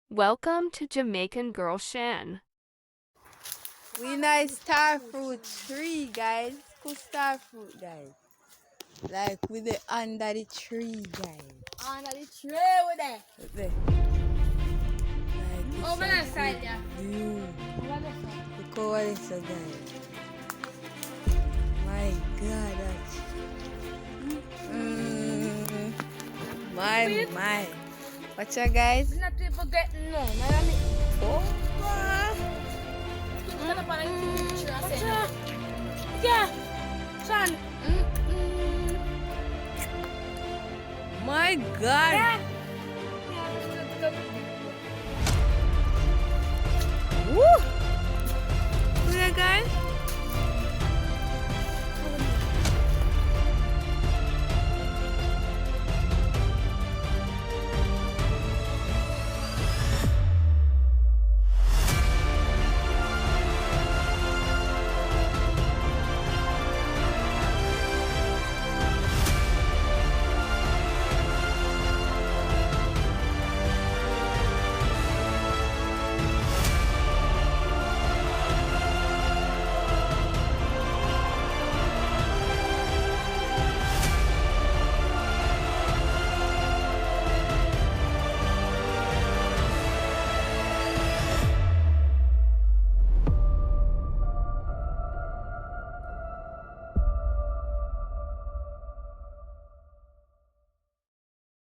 Welcome to Jamaican Girl Shan. We nice star fruit tree, guys. Cool star fruit, guys. Like with the under the tree, guys. Under the tree with it. Look there. Like Over that side, yeah. View. Over that side. Look over this, guys. My God, that's. My. Watch out, guys. Not people getting no. Man, Oh, yeah. Son. my God. Yeah.